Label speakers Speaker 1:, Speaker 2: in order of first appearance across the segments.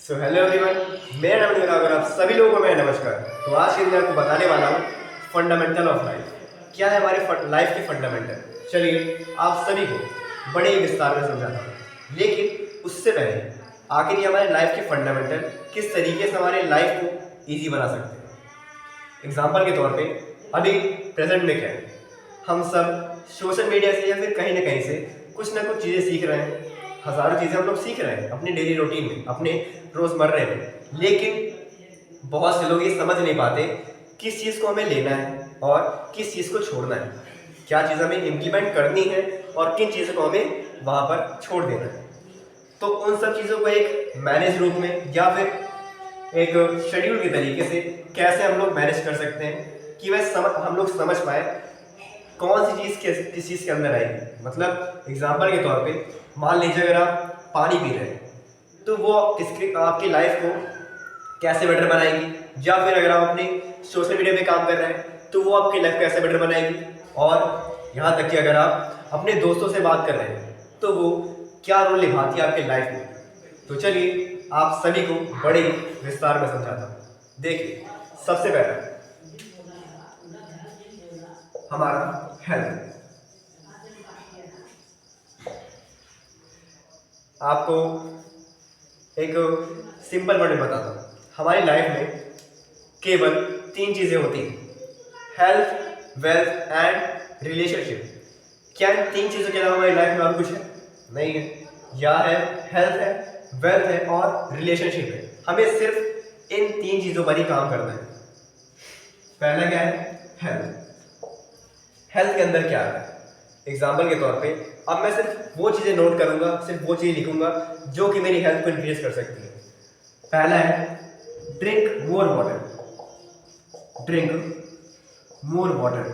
Speaker 1: Hello everyone, मेरा नाम अनुराग और आप सभी लोगों को मेरा नमस्कार। तो आज के दिन आपको बताने वाला हूँ फंडामेंटल ऑफ लाइफ। क्या है हमारे लाइफ के फंडामेंटल। चलिए आप सभी को बड़े ही विस्तार में समझाता हूँ, लेकिन उससे पहले आखिर ये हमारे लाइफ के फंडामेंटल किस तरीके से हमारे लाइफ को ईजी बना सकते हैं। एग्जाम्पल के तौर पर अभी प्रेजेंट में क्या है, हम सब सोशल मीडिया से या फिर कहीं ना कहीं से कुछ ना कुछ चीज़ें सीख रहे हैं। हज़ारों चीज़ें हम लोग सीख रहे हैं अपने डेली रूटीन में, अपने रोज़मर्रे में, लेकिन बहुत से लोग ये समझ नहीं पाते किस चीज़ को हमें लेना है और किस चीज़ को छोड़ना है, क्या चीज़ हमें इम्प्लीमेंट करनी है और किन चीज़ों को हमें वहाँ पर छोड़ देना है। तो उन सब चीज़ों को एक मैनेज रूप में या फिर एक शेड्यूल के तरीके से कैसे हम लोग मैनेज कर सकते हैं कि हम लोग समझ पाए कौन सी चीज़ किस चीज़ के अंदर आएगी। मतलब एग्जाम्पल के तौर पे मान लीजिए अगर आप पानी पी रहे हैं तो वो आपकी लाइफ को कैसे बेटर बनाएगी, या फिर अगर आप अपने सोशल मीडिया पे काम कर रहे हैं तो वो आपकी लाइफ को कैसे बेटर बनाएगी, और यहाँ तक कि अगर आप अपने दोस्तों से बात कर रहे हैं तो वो क्या रोल निभाती है आपकी लाइफ में। तो चलिए आप सभी को बड़े विस्तार में समझाता हूँ। देखिए, सबसे पहले हमारा हेल्थ। आपको एक सिंपल वर्ड में बताता हूँ, हमारी लाइफ में केवल 3 चीज़ें होती हैं, हेल्थ, वेल्थ एंड रिलेशनशिप। क्या इन 3 चीज़ों के अलावा हमारी लाइफ में और कुछ है? नहीं है। या है हेल्थ है, वेल्थ है और रिलेशनशिप है। हमें सिर्फ इन 3 चीज़ों पर ही काम करना है। पहला क्या है? हेल्थ। हेल्थ के अंदर क्या है? एग्जाम्पल के तौर पे अब मैं सिर्फ वो चीज़ें नोट करूंगा, सिर्फ वो चीज़ लिखूंगा जो कि मेरी हेल्थ को इंक्रीज कर सकती है। पहला है drink more water. Drink more water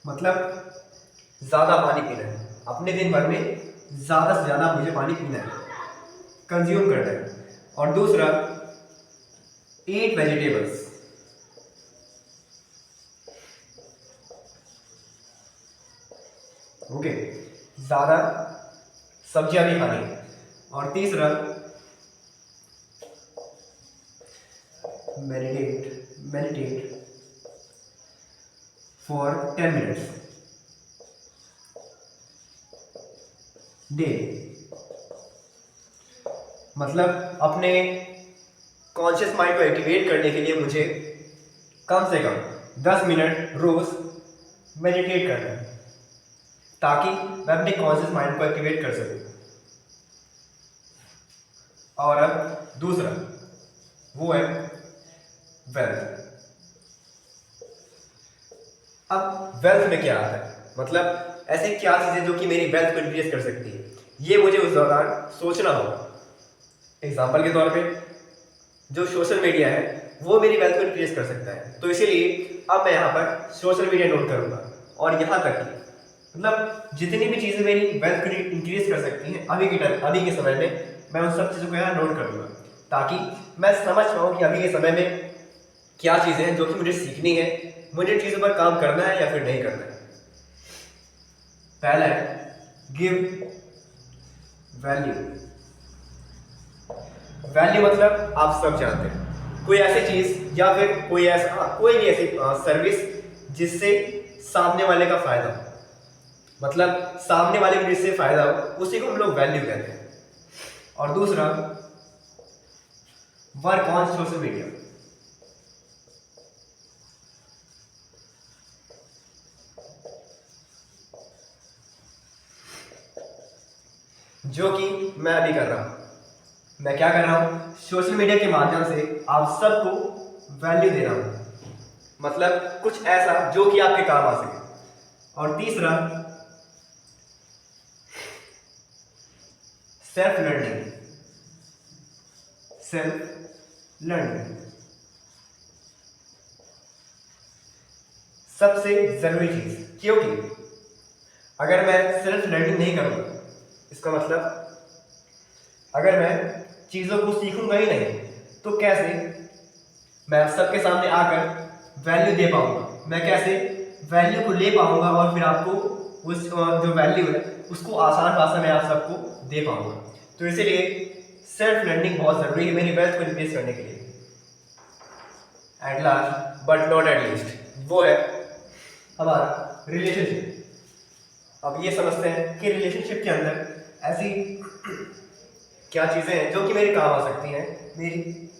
Speaker 1: मतलब ज़्यादा पानी पीना है। अपने दिन भर में ज़्यादा से ज़्यादा मुझे पानी पीना है, कंज्यूम करना है। और दूसरा, ईट वेजिटेबल्स। ओके, ज़्यादा सब्जियां भी खानी है। और तीसरा, मेडिटेट फॉर 10 मिनट्स डे। मतलब अपने कॉन्शियस माइंड को एक्टिवेट करने के लिए मुझे कम से कम 10 मिनट रोज मेडिटेट करना है, ताकि मैं अपने कॉन्शियस माइंड को एक्टिवेट कर सकूं। और अब दूसरा, वो है वेल्थ। अब वेल्थ में क्या आता है, मतलब ऐसी क्या चीजें जो कि मेरी वेल्थ को इंक्रीज कर सकती है, ये मुझे उस दौरान सोचना होगा। एग्जाम्पल के तौर पे जो सोशल मीडिया है वो मेरी वेल्थ को इंक्रीज कर सकता है, तो इसीलिए अब मैं यहाँ पर सोशल मीडिया नोट करूंगा। और यहाँ तक कि मतलब जितनी भी चीज़ें मेरी वेल्थ को इंक्रीज कर सकती हैं अभी के समय में, मैं उन सब चीज़ों को यहाँ नोट कर लूँगा, ताकि मैं समझ पाऊँ कि अभी के समय में क्या चीज़ें हैं जो कि मुझे सीखनी है, मुझे चीज़ों पर काम करना है या फिर नहीं करना है। पहला है गिव वैल्यू। वैल्यू मतलब आप सब जानते हैं, कोई ऐसी चीज़ या फिर कोई भी ऐसी सर्विस जिससे सामने वाले का फायदा हो, मतलब सामने वाले को जिससे फायदा हो, उसी को हम लोग वैल्यू कहते हैं। और दूसरा, वर्क ऑन सोशल मीडिया। जो कि मैं अभी कर रहा हूं। मैं क्या कर रहा हूं, सोशल मीडिया के माध्यम से आप सबको वैल्यू दे रहा हूं, मतलब कुछ ऐसा जो कि आपके काम आ सके। और तीसरा, सेल्फ लर्निंग। सबसे जरूरी चीज, क्योंकि अगर मैं सेल्फ लर्निंग नहीं करूंगा, इसका मतलब अगर मैं चीजों को सीखूंगा ही नहीं, तो कैसे मैं सबके सामने आकर वैल्यू दे पाऊंगा, मैं कैसे वैल्यू को ले पाऊंगा और फिर आपको उस जो वैल्यू है उसको आसान भाषा में आप सबको दे पाऊंगा। तो इसीलिए सेल्फ लर्निंग बहुत ज़रूरी है मेरी वेल्थ को इंक्रीज करने के लिए। At last but not at least, वो है हमारा रिलेशनशिप। अब ये समझते हैं कि रिलेशनशिप के अंदर ऐसी क्या चीज़ें हैं जो कि मेरे काम आ सकती हैं मेरी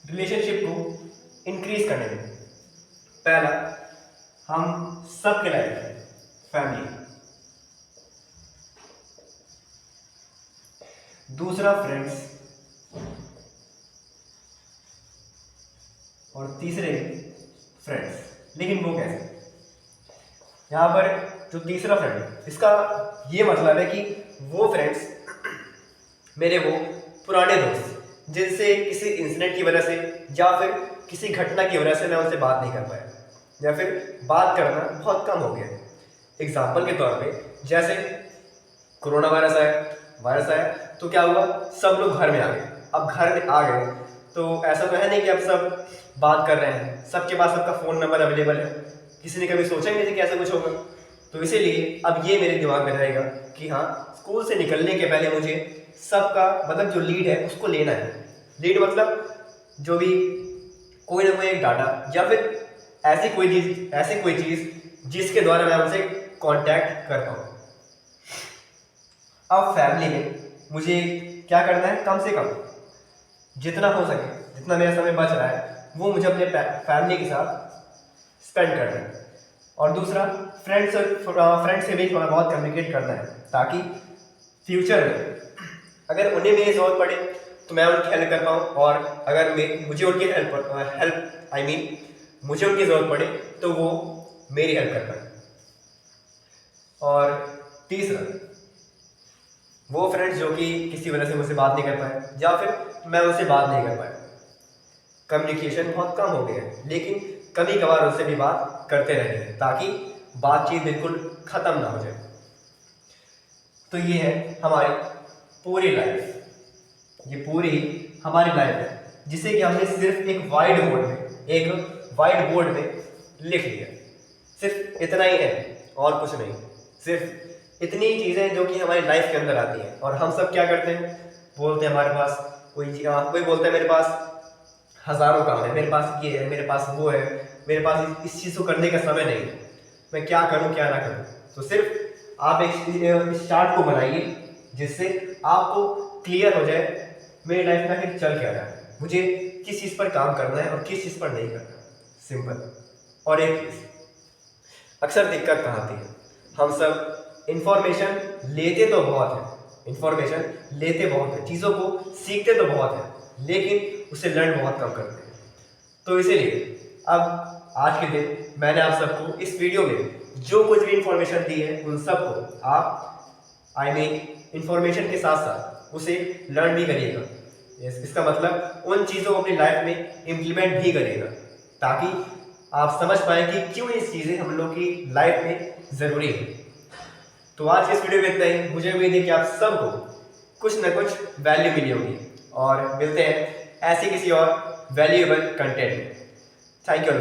Speaker 1: रिलेशनशिप को इंक्रीज करने में। पहला, हम सबके लाइफ है फैमिली। दूसरा फ्रेंड्स, और तीसरे फ्रेंड्स। लेकिन वो कैसे? यहाँ पर जो तीसरा फ्रेंड, इसका ये मतलब है कि वो फ्रेंड्स मेरे वो पुराने दोस्त जिनसे किसी इंसिडेंट की वजह से या फिर किसी घटना की वजह से मैं उनसे बात नहीं कर पाया या फिर बात करना बहुत कम हो गया। एग्जाम्पल के तौर पे जैसे कोरोना वायरस आया तो क्या हुआ, सब लोग घर में आ गए। अब घर में आ गए तो ऐसा तो है नहीं कि अब सब बात कर रहे हैं, सबके पास सबका फ़ोन नंबर अवेलेबल है। किसी ने कभी सोचा ही नहीं कि ऐसा कुछ होगा। तो इसीलिए अब ये मेरे दिमाग में रहेगा कि हाँ, स्कूल से निकलने के पहले मुझे सबका मतलब जो लीड है उसको लेना है। लीड मतलब जो भी कोई ना कोई एक डाटा या फिर ऐसी कोई चीज़ जिसके द्वारा मैं उनसे कांटेक्ट कर पाऊँ। अब फैमिली में मुझे क्या करना है, कम से कम जितना हो सके, जितना मेरा समय बच रहा है वो मुझे अपने फैमिली के साथ स्पेंड करना है। और दूसरा, फ्रेंड्स से भी थोड़ा बहुत कम्युनिकेट करना है ताकि फ्यूचर में अगर उन्हें मेरी ज़रूरत पड़े तो मैं उनकी हेल्प कर पाऊँ, और अगर मुझे उनकी मुझे उनकी ज़रूरत पड़े तो वो मेरी हेल्प कर पाए। और तीसरा, वो फ्रेंड्स जो कि किसी वजह से मुझसे बात नहीं कर पाए या फिर मैं उनसे बात नहीं कर पाया, कम्युनिकेशन बहुत कम हो गया है, लेकिन कभी कभार उनसे भी बात करते रहते हैं ताकि बातचीत बिल्कुल ख़त्म ना हो जाए। तो ये है हमारी पूरी लाइफ, ये पूरी हमारी लाइफ है जिसे कि हमने सिर्फ एक वाइट बोर्ड में लिख लिया। सिर्फ इतना ही है और कुछ नहीं, सिर्फ इतनी चीज़ें जो कि हमारी लाइफ के अंदर आती हैं। और हम सब क्या करते हैं, बोलते हैं हमारे पास कोई बोलता है मेरे पास हज़ारों काम है, मेरे पास ये है, मेरे पास वो है, मेरे पास इस चीज़ को करने का समय नहीं है, मैं क्या करूं क्या ना करूं। तो सिर्फ आप एक चार्ट को बनाइए जिससे आपको क्लियर हो जाए मेरी लाइफ में आखिर चल क्या रहा है, मुझे किस चीज़ पर काम करना है और किस चीज़ पर नहीं करना। सिंपल। और एक चीज़ अक्सर दिक्कत कहाँ आती है, हम सब इंफॉर्मेशन लेते तो बहुत है, चीज़ों को सीखते तो बहुत है, लेकिन उसे लर्न बहुत कम करते हैं। तो इसीलिए अब आज के दिन मैंने आप सबको इस वीडियो में जो कुछ भी इंफॉर्मेशन दी है उन सबको आप इंफॉर्मेशन के साथ साथ उसे लर्न भी करिएगा। इसका मतलब उन चीज़ों को अपनी लाइफ में इम्प्लीमेंट भी करिएगा ताकि आप समझ पाएँ कि क्यों ये चीज़ें हम लोग की लाइफ में ज़रूरी है। तो आज इस वीडियो में इतना ही। मुझे उम्मीद है कि आप सबको कुछ ना कुछ वैल्यू मिली होगी, और मिलते हैं ऐसे किसी और वैल्यूएबल कंटेंट में। Thank you.